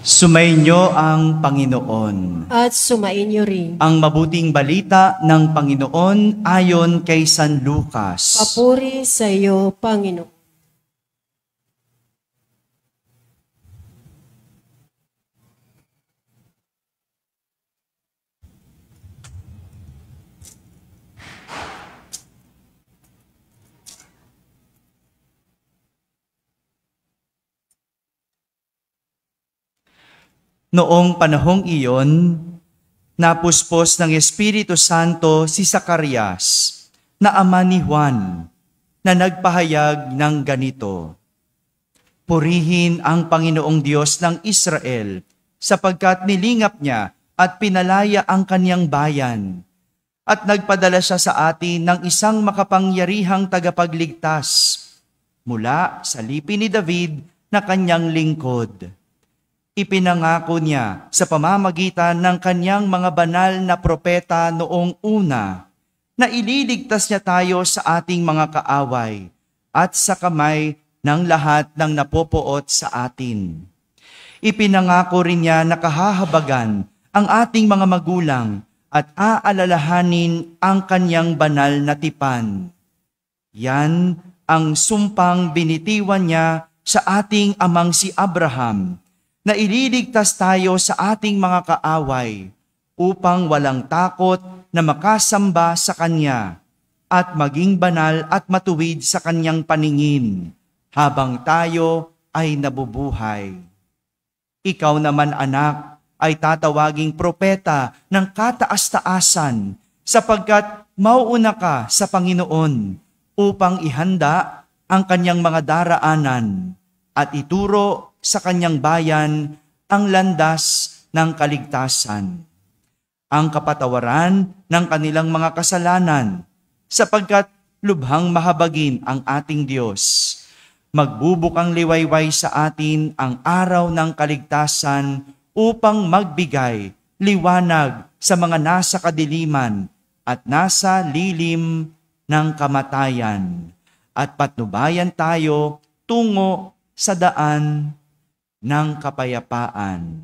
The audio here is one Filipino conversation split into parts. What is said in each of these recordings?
Sumainyo ang Panginoon. At sumainyo rin. Ang mabuting balita ng Panginoon ayon kay San Lucas. Papuri sa iyo, Panginoon. Noong panahong iyon, napuspos ng Espiritu Santo si Zacarias, na ama ni Juan, na nagpahayag ng ganito: Purihin ang Panginoong Diyos ng Israel, sapagkat nilingap niya at pinalaya ang kanyang bayan. At nagpadala siya sa atin ng isang makapangyarihang tagapagligtas mula sa lipi ni David na kanyang lingkod. Ipinangako niya sa pamamagitan ng kanyang mga banal na propeta noong una na ililigtas niya tayo sa ating mga kaaway at sa kamay ng lahat ng napopoot sa atin. Ipinangako rin niya na kahahabagan ang ating mga magulang at aalalahanin ang kanyang banal na tipan. Yan ang sumpang binitiwan niya sa ating amang si Abraham, na ililigtas tayo sa ating mga kaaway upang walang takot na makasamba sa Kanya at maging banal at matuwid sa Kanyang paningin habang tayo ay nabubuhay. Ikaw naman, anak, ay tatawaging propeta ng kataas-taasan sapagkat mauuna ka sa Panginoon upang ihanda ang Kanyang mga daraanan at ituro sa kanyang bayan ang landas ng kaligtasan, ang kapatawaran ng kanilang mga kasalanan, sapagkat lubhang mahabagin ang ating Diyos. Magbubukang liwayway sa atin ang araw ng kaligtasan upang magbigay liwanag sa mga nasa kadiliman at nasa lilim ng kamatayan, at patnubayan tayo tungo sa daan ng kapayapaan.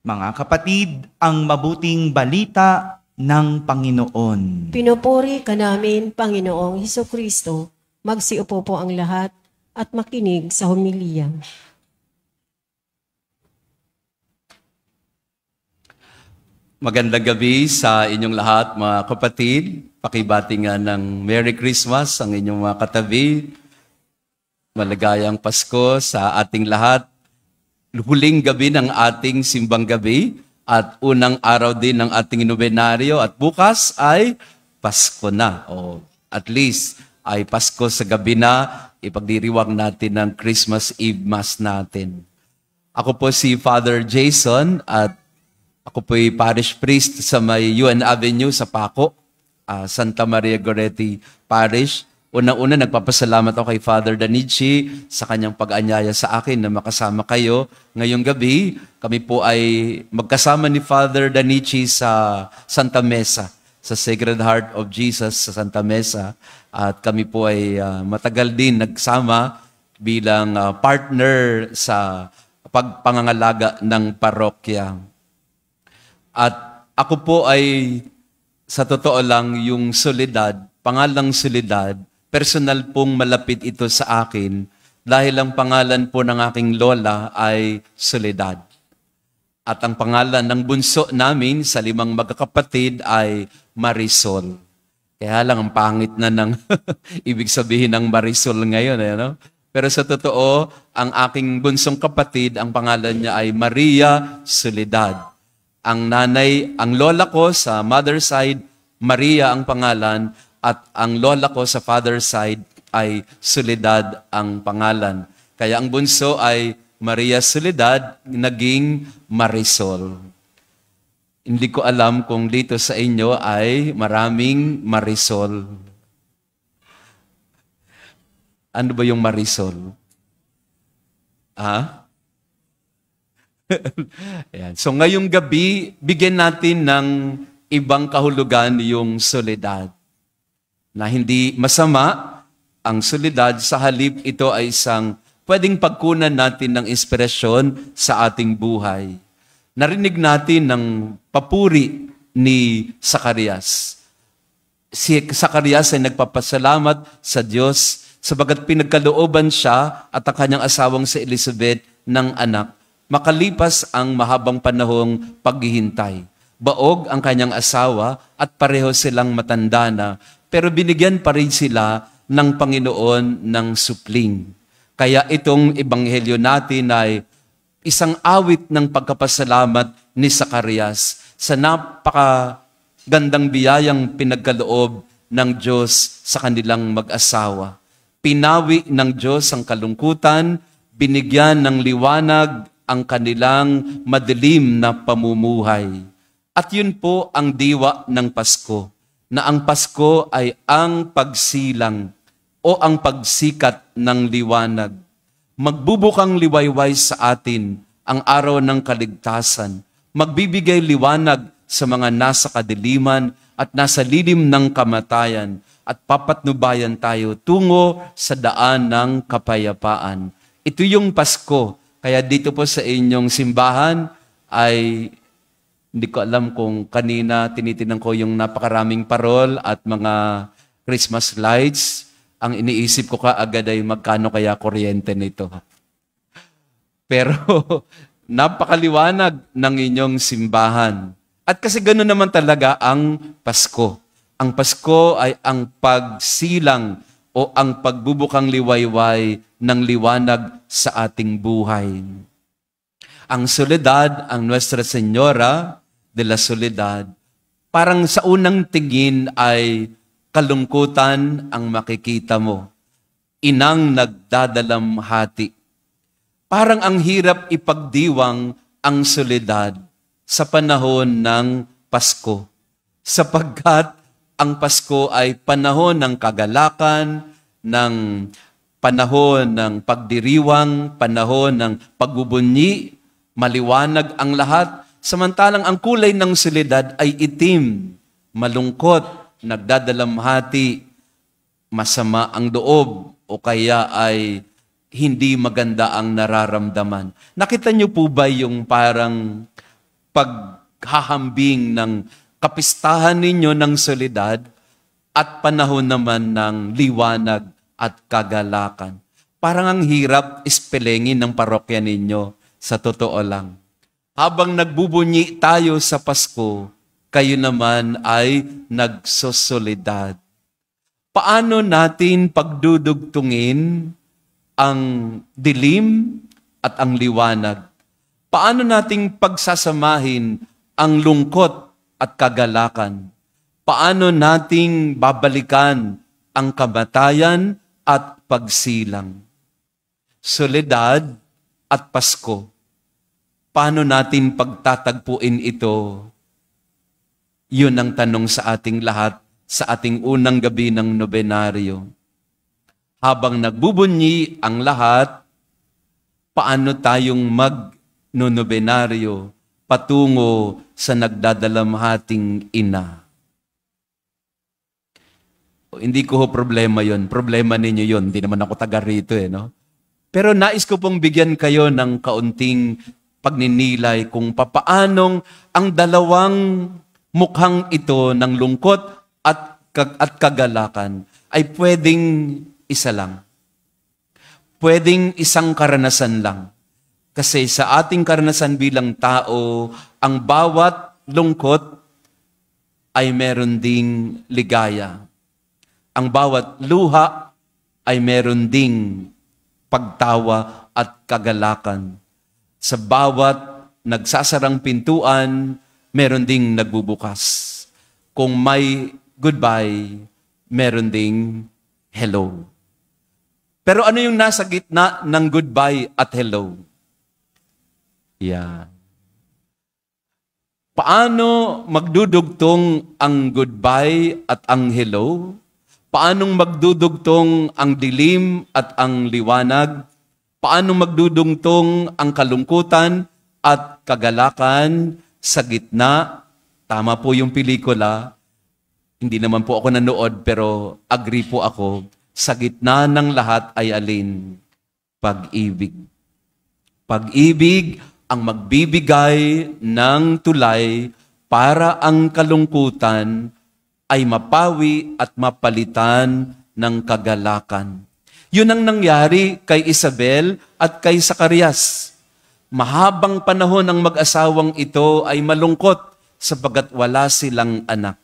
Mga kapatid, ang mabuting balita ng Panginoon. Pinupuri ka namin, Panginoong Hesukristo. Magsiupo po ang lahat at makinig sa homilya. Magandang gabi sa inyong lahat, mga kapatid. Pakibati nga ng Merry Christmas ang inyong mga katabi. Maligayang Pasko sa ating lahat. Huling gabi ng ating simbang gabi at unang araw din ng ating nobenaryo, at bukas ay Pasko na. O at least ay Pasko sa gabi na, ipagdiriwang natin ng Christmas Eve Mass natin. Ako po si Father Jason at ako po'y parish priest sa may UN Avenue sa Paco, Santa Maria Goretti Parish. Una-una, nagpapasalamat ako kay Father Danichi sa kanyang pag-anyaya sa akin na makasama kayo ngayong gabi. Kami po ay magkasama ni Father Danichi sa Santa Mesa, sa Sacred Heart of Jesus sa Santa Mesa. At kami po ay matagal din nagsama bilang partner sa pagpangangalaga ng parokya. At ako po ay, sa totoo lang, yung Soledad, pangalang Soledad, personal pong malapit ito sa akin dahil ang pangalan po ng aking lola ay Soledad. At ang pangalan ng bunso namin sa 5 magkakapatid ay Marisol. Kaya lang ang pangit na ng ibig sabihin ng Marisol ngayon. No? Pero sa totoo, ang aking bunsong kapatid, ang pangalan niya ay Maria Soledad. Ang nanay, ang lola ko sa mother side, Maria ang pangalan, at ang lola ko sa father side ay Soledad ang pangalan. Kaya ang bunso ay Maria Soledad, naging Marisol. Hindi ko alam kung dito sa inyo ay maraming Marisol. Ano ba yung Marisol? Ayan. So ngayong gabi, bigyan natin ng ibang kahulugan yung soledad. Na hindi masama ang soledad, sa halip ito ay isang pwedeng pagkunan natin ng inspirasyon sa ating buhay. Narinig natin ng papuri ni Zacarias. Si Zacarias ay nagpapasalamat sa Diyos sabagat pinagkalooban siya at ang kanyang asawang si Elizabeth ng anak. Makalipas ang mahabang panahong paghihintay. Baog ang kanyang asawa at pareho silang matanda na, pero binigyan pa rin sila ng Panginoon ng supling. Kaya itong ebanghelyo natin ay isang awit ng pagkapasalamat ni Zacarias sa napakagandang biyayang pinagkaloob ng Diyos sa kanilang mag-asawa. Pinawi ng Diyos ang kalungkutan, binigyan ng liwanag ang kanilang madilim na pamumuhay. At yun po ang diwa ng Pasko, na ang Pasko ay ang pagsilang o ang pagsikat ng liwanag. Magbubukang liwayway sa atin ang araw ng kaligtasan. Magbibigay liwanag sa mga nasa kadiliman at nasa lilim ng kamatayan at papatnubayan tayo tungo sa daan ng kapayapaan. Ito yung Pasko. Kaya dito po sa inyong simbahan ay hindi ko alam kung kanina tinitinan ko yung napakaraming parol at mga Christmas lights. Ang iniisip ko kaagad ay magkano kaya kuryente nito. Pero napakaliwanag ng inyong simbahan. At kasi gano'n naman talaga ang Pasko. Ang Pasko ay ang pagsilang o ang pagbubukang liwayway ng liwanag sa ating buhay. Ang Soledad, ang Nuestra Señora de la Soledad, parang sa unang tingin ay kalungkutan ang makikita mo. Inang nagdadalamhati. Parang ang hirap ipagdiwang ang soledad sa panahon ng Pasko. Sapagkat ang Pasko ay panahon ng kagalakan, ng panahon ng pagdiriwang, panahon ng pagbubunyi, maliwanag ang lahat. Samantalang ang kulay ng soledad ay itim, malungkot, nagdadalamhati, masama ang loob o kaya ay hindi maganda ang nararamdaman. Nakita niyo po ba yung parang paghahambing ng kapistahan ninyo ng soledad at panahon naman ng liwanag at kagalakan? Parang ang hirap ispelengin ng parokya ninyo, sa totoo lang. Habang nagbubunyi tayo sa Pasko, kayo naman ay nagsosolidad. Paano natin pagdudugtungin ang dilim at ang liwanag? Paano nating pagsasamahin ang lungkot at kagalakan? Paano nating babalikan ang kamatayan at pagsilang? Soledad at Pasko. Paano natin pagtatagpuin ito? Yun ang tanong sa ating lahat sa ating unang gabi ng nobenaryo. Habang nagbubunyi ang lahat, paano tayong mag-nobenaryo patungo sa nagdadalamhating ina? Hindi ko problema yon. Problema ninyo yon. Hindi naman ako taga rito no? Pero nais ko pong bigyan kayo ng kaunting pagninilay kung papaanong ang dalawang mukhang ito ng lungkot at kagalakan ay pwedeng isa lang. Pwedeng isang karanasan lang. Kasi sa ating karanasan bilang tao, ang bawat lungkot ay meron ding ligaya. Ang bawat luha ay meron ding pagtawa at kagalakan. Sa bawat nagsasarang pintuan, meron ding nagbubukas. Kung may goodbye, meron ding hello. Pero ano yung nasa gitna ng goodbye at hello? Yan. Paano magdudugtong ang goodbye at ang hello? Paanong magdudugtong ang dilim at ang liwanag? Paano magdudugtong ang kalungkutan at kagalakan sa gitna? Tama po yung pelikula. Hindi naman po ako nanood pero agree po ako. Sa gitna ng lahat ay alin? pag-ibig. Pag-ibig ang magbibigay ng tulay para ang kalungkutan ay mapawi at mapalitan ng kagalakan. Yun ang nangyari kay Isabel at kay Zacarias. Mahabang panahon ang mag-asawang ito ay malungkot sapagat wala silang anak.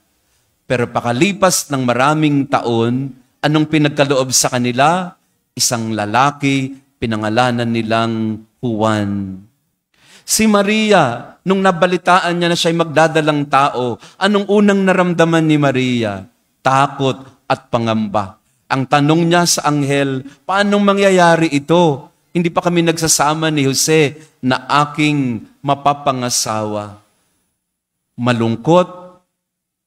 Pero pakalipas ng maraming taon, anong pinagkaloob sa kanila? Isang lalaki, pinangalanan nilang Juan. Si Maria, nung nabalitaan niya na siya'y magdadalang tao, anong unang naramdaman ni Maria? Takot at pangamba. Ang tanong niya sa anghel, paanong mangyayari ito? Hindi pa kami nagsasama ni Jose na aking mapapangasawa. Malungkot,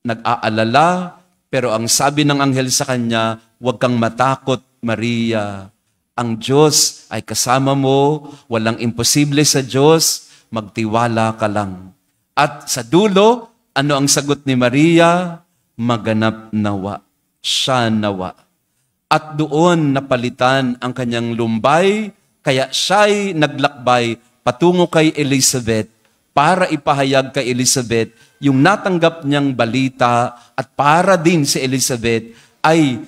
nag-aalala, pero ang sabi ng anghel sa kanya, huwag kang matakot, Maria. Ang Diyos ay kasama mo, walang imposible sa Diyos, magtiwala ka lang. At sa dulo, ano ang sagot ni Maria? Maganap nawa, siya nawa. At doon napalitan ang kanyang lumbay, kaya siya'y naglakbay patungo kay Elizabeth para ipahayag kay Elizabeth yung natanggap niyang balita at para din si Elizabeth ay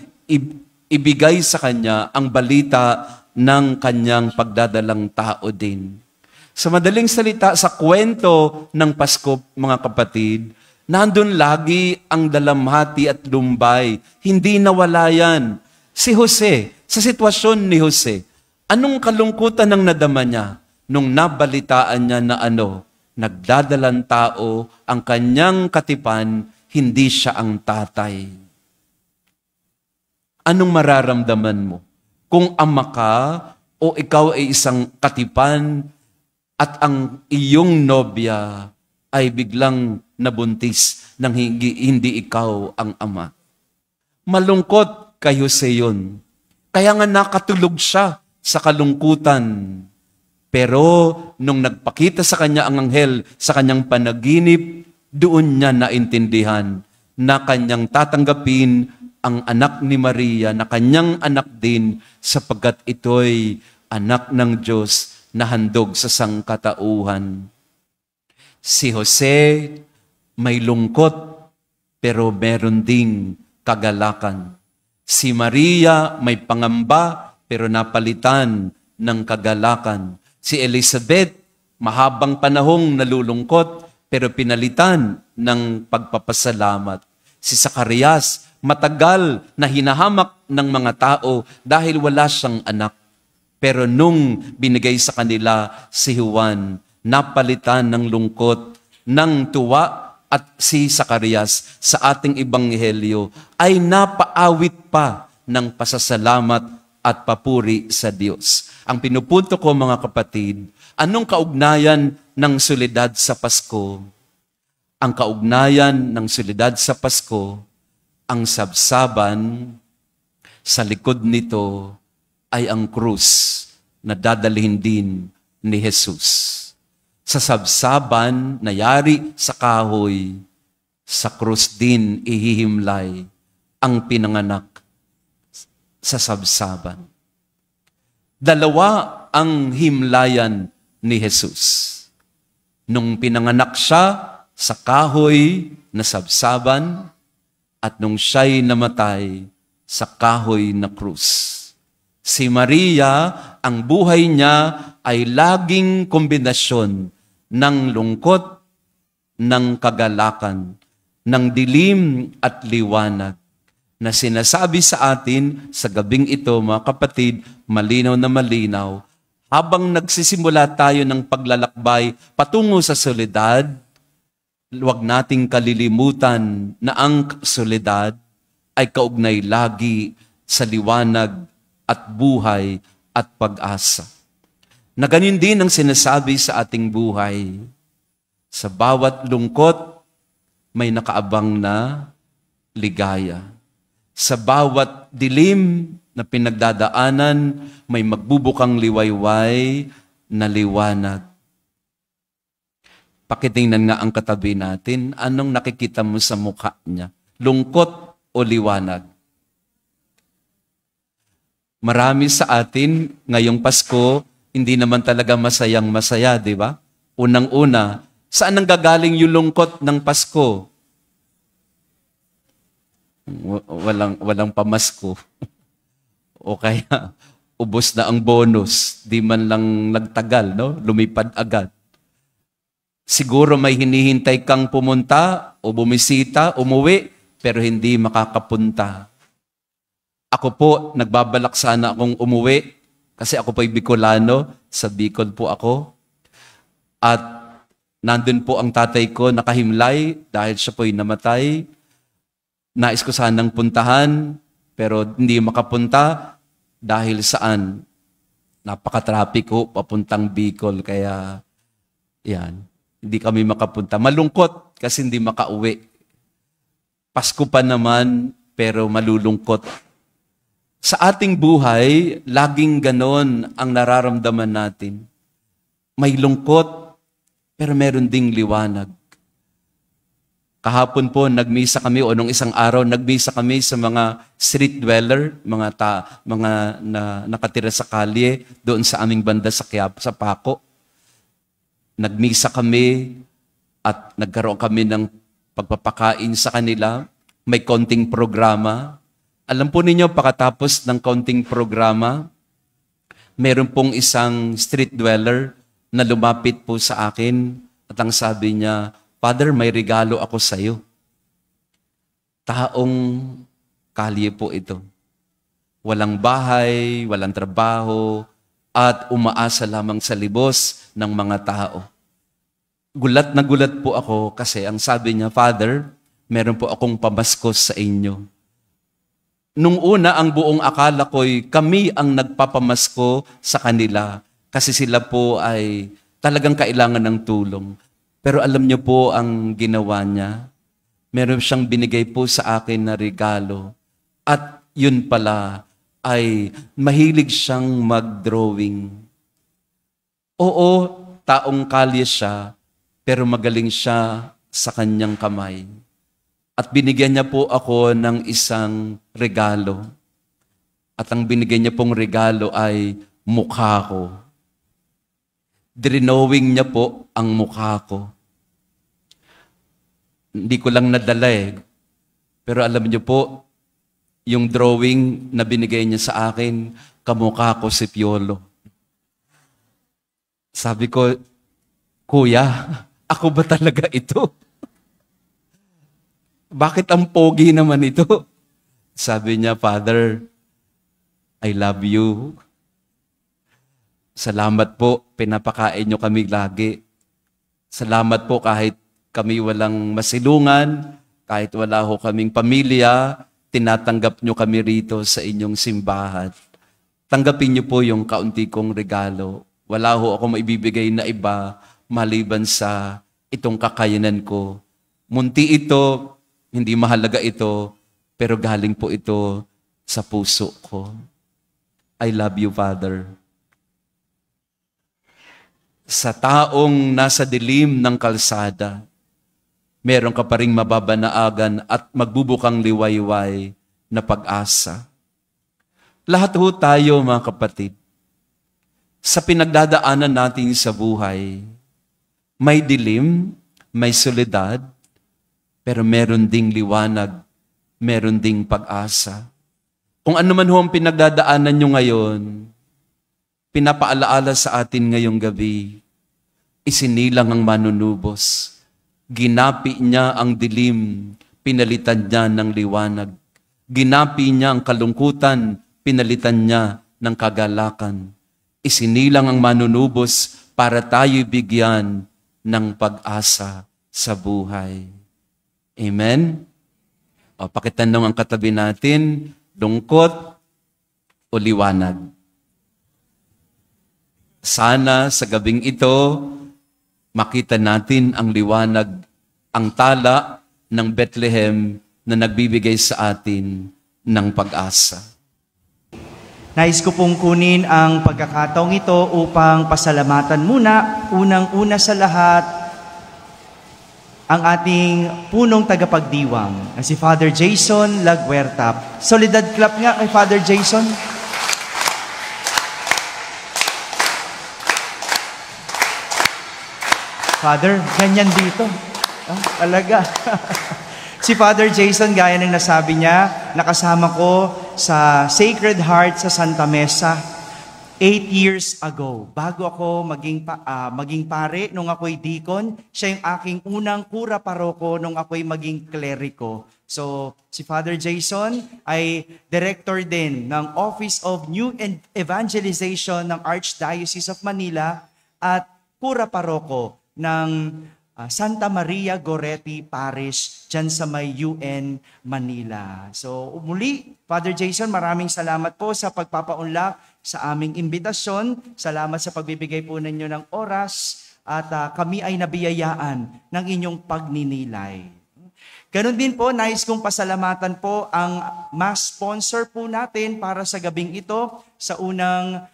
ibigay sa kanya ang balita ng kanyang pagdadalang tao din. Sa madaling salita, sa kwento ng Pasko, mga kapatid, nandun lagi ang dalamhati at lumbay. Hindi nawala yan. Si Jose, sa sitwasyon ni Jose, anong kalungkutan ang nadama niya nung nabalitaan niya na nagdadalang tao, ang kanyang katipan, hindi siya ang tatay. Anong mararamdaman mo? Kung ama ka o ikaw ay isang katipan at ang iyong nobya ay biglang nabuntis nang hindi ikaw ang ama. Malungkot kay Jose yun. Kaya nga nakatulog siya sa kalungkutan. Pero nung nagpakita sa kanya ang anghel sa kanyang panaginip, doon niya naintindihan na kanyang tatanggapin ang anak ni Maria, na kanyang anak din sapagkat ito'y anak ng Diyos na handog sa sangkatauhan. Si Jose may lungkot pero meron ding kagalakan. Si Maria may pangamba pero napalitan ng kagalakan. Si Elizabeth, mahabang panahong nalulungkot pero pinalitan ng pagpapasalamat. Si Zacarias, matagal na hinahamak ng mga tao dahil wala siyang anak. Pero nung binigay sa kanila si Juan, napalitan ng lungkot, ng tuwa. At si Zacarias sa ating ebanghelyo ay napaawit pa ng pasasalamat at papuri sa Diyos. Ang pinupunto ko, mga kapatid, anong kaugnayan ng solidad sa Pasko? Ang kaugnayan ng solidad sa Pasko, ang sabsaban, sa likod nito ay ang krus na dadalhin din ni Jesus. Sa sabsaban na yari sa kahoy, sa krus din ihihimlay ang pinanganak sa sabsaban. Dalawa ang himlayan ni Jesus. Nung pinanganak siya sa kahoy na sabsaban at nung siya'y namatay sa kahoy na krus. Si Maria, ang buhay niya ay laging kombinasyon ng lungkot, ng kagalakan, ng dilim at liwanag na sinasabi sa atin sa gabing ito, mga kapatid, malinaw na malinaw, habang nagsisimula tayo ng paglalakbay patungo sa solidad, huwag nating kalilimutan na ang solidad ay kaugnay lagi sa liwanag at buhay at pag-asa. Na ganyan din ang sinasabi sa ating buhay. Sa bawat lungkot, may nakaabang na ligaya. Sa bawat dilim na pinagdadaanan, may magbubukang liwayway na liwanag. Pakitingnan nga ang katabi natin, anong nakikita mo sa mukha niya? Lungkot o liwanag? Marami sa atin ngayong Pasko, hindi naman talaga masayang masaya, di ba? Unang-una, saan nanggagaling yung lungkot ng Pasko? Walang pamasko. O kaya, ubos na ang bonus. Di man lang nagtagal, no? Lumipad agad. Siguro may hinihintay kang pumunta o bumisita, umuwi, pero hindi makakapunta. Ako po, nagbabalak sana akong umuwi kasi ako po'y Bicolano, sa Bicol po ako. At nandun po ang tatay ko nakahimlay dahil siya po'y namatay. Nais ko sanang puntahan, pero hindi makapunta dahil saan? Napaka-trapiko papuntang Bicol, kaya yan, hindi kami makapunta. Malungkot kasi hindi makauwi. Pasko pa naman, pero malulungkot. Sa ating buhay, laging ganon ang nararamdaman natin. May lungkot, pero meron ding liwanag. Kahapon po, nagmisa kami, o nung isang araw, nagmisa kami sa mga street dweller, mga nakatira sa kalye, doon sa aming banda sa Quiapo, sa Paco. Nagmisa kami at nagkaroon kami ng pagpapakain sa kanila. May konting programa. Alam po ninyo, pagkatapos ng konting programa, meron pong isang street dweller na lumapit po sa akin at ang sabi niya, "Father, may regalo ako sa iyo." Taong kalye po ito. Walang bahay, walang trabaho, at umaasa lamang sa libos ng mga tao. Gulat na gulat po ako kasi ang sabi niya, "Father, meron po akong pamasko sa inyo." Nung una, ang buong akala ko'y kami ang nagpapamasko sa kanila kasi sila po ay talagang kailangan ng tulong. Pero alam niyo po ang ginawa niya? Meron siyang binigay po sa akin na regalo. At yun pala ay mahilig siyang mag-drawing. Oo, taong kalye siya, pero magaling siya sa kanyang kamay. At binigyan niya po ako ng isang regalo. At ang binigyan niya pong regalo ay mukha ko. Drinowing niya po ang mukha ko. Hindi ko lang nadala Pero alam niyo po, yung drawing na binigay niya sa akin, kamukha ko si Piolo. Sabi ko, "Kuya, ako ba talaga ito? Bakit ang pogi naman ito?" Sabi niya, "Father, I love you. Salamat po, pinapakain niyo kami lagi. Salamat po kahit kami walang masilungan, kahit wala ho kaming pamilya, tinatanggap niyo kami rito sa inyong simbahan. Tanggapin niyo po yung kaunti kong regalo. Wala ho ako maibibigay na iba maliban sa itong kakayanan ko. Munti ito, hindi mahalaga ito, pero galing po ito sa puso ko. I love you, Father." Sa taong nasa dilim ng kalsada, meron ka pa ring mababanaagan at magbubukang liwayway na pag-asa. Lahat ho tayo, mga kapatid, sa pinagdadaanan natin sa buhay, may dilim, may soledad, pero meron ding liwanag, meron ding pag-asa. Kung ano man ho ang pinagdadaanan nyo ngayon, pinapaalaala sa atin ngayong gabi, isinilang ang manunubos. Ginapi niya ang dilim, pinalitan niya ng liwanag. Ginapi niya ang kalungkutan, pinalitan niya ng kagalakan. Isinilang ang manunubos para tayo'y bigyan ng pag-asa sa buhay. Amen? O, pakitanong ang katabi natin, lungkot o liwanag? Sana sa gabing ito, makita natin ang liwanag, ang tala ng Bethlehem na nagbibigay sa atin ng pag-asa. Nais ko pong kunin ang pagkakataong ito upang pasalamatan muna, unang-una sa lahat, ang ating punong tagapagdiwang, na si Father Jason Laguerta. Solidad clap nga kay Father Jason. Father, ganyan dito. Talaga. Si Father Jason, gaya ng nasabi niya, nakasama ko sa Sacred Heart sa Santa Mesa 8 years ago. Bago ako maging pare, nung ako'y deacon, siya yung aking unang kura paroko nung ako'y maging kleriko. So, si Father Jason ay director din ng Office of New Evangelization ng Archdiocese of Manila at kura paroko ng Santa Maria Goretti Parish dyan sa may UN Manila. So muli, Father Jason, maraming salamat po sa pagpapaunlak sa aming imbitasyon. Salamat sa pagbibigay po ninyo ng oras at kami ay nabiyayaan ng inyong pagninilay. Ganon din po, nais kong pasalamatan po ang mass sponsor po natin para sa gabing ito sa unang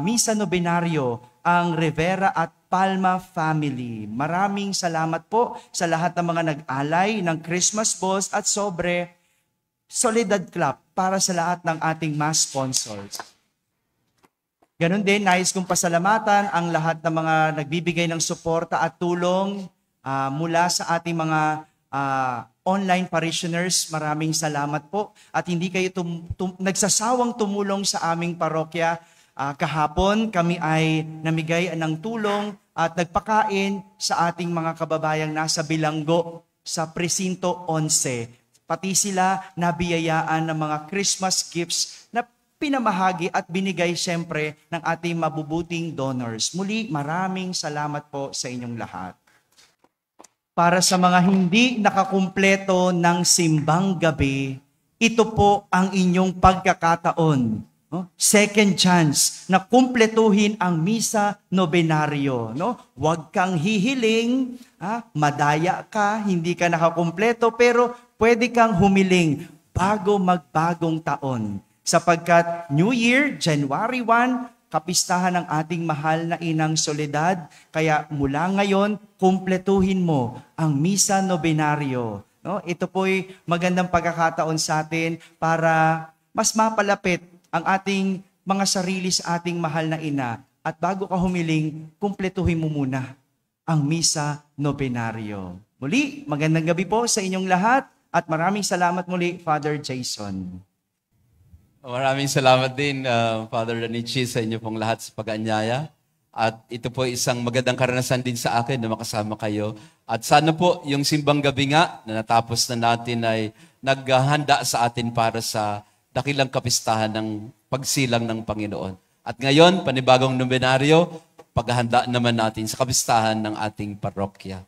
Misa Nobenaryo, ang Rivera at Palma family. Maraming salamat po sa lahat ng mga nag-alay ng Christmas balls at sobre Solidad Club para sa lahat ng ating mass sponsors. Ganon din, nais kong pasalamatan ang lahat ng mga nagbibigay ng suporta at tulong mula sa ating mga online parishioners. Maraming salamat po at hindi kayo nagsasawang tumulong sa aming parokya. Kahapon kami ay namigay ng tulong at nagpakain sa ating mga kababayang nasa bilanggo sa Presinto 11. Pati sila nabiyayaan ng mga Christmas gifts na pinamahagi at binigay siyempre ng ating mabubuting donors. Muli, maraming salamat po sa inyong lahat. Para sa mga hindi nakakumpleto ng simbang gabi, ito po ang inyong pagkakataon. Second chance na kumpletuhin ang Misa Nobenaryo. Huwag kang hihiling, madaya ka, hindi ka nakakumpleto, pero pwede kang humiling bago magbagong taon. Sapagkat New Year, January 1, kapistahan ng ating mahal na Inang Soledad. Kaya mula ngayon, kumpletuhin mo ang Misa Nobenaryo. Ito po'y magandang pagkakataon sa atin para mas mapalapit ang ating mga sarili sa ating mahal na ina. At bago ka humiling, kumpletuhin mo muna ang Misa Nobenaryo. Muli, magandang gabi po sa inyong lahat at maraming salamat muli, Father Jason. Maraming salamat din, Father Ranichi, sa inyo pong lahat sa pag-aanyaya. At ito po isang magandang karanasan din sa akin na makasama kayo. At sana po yung simbang gabi nga na natapos na natin ay naghahanda sa atin para sa dakilang kapistahan ng pagsilang ng Panginoon. At ngayon, panibagong nobenaryo, paghahanda naman natin sa kapistahan ng ating parokya.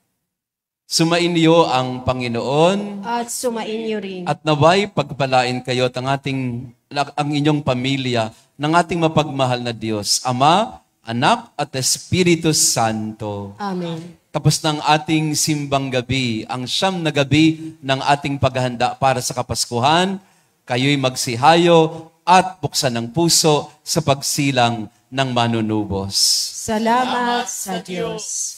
Sumainyo ang Panginoon At sumainyo rin. at naway pagpalain kayo at ang inyong pamilya ng ating mapagmahal na Diyos, Ama, Anak at Espiritu Santo. Amen. Tapos ng ating simbang gabi, ang siyam na gabi ng ating paghahanda para sa Kapaskuhan, kayo'y magsihayo at buksan ng puso sa pagsilang ng manunubos. Salamat sa Diyos.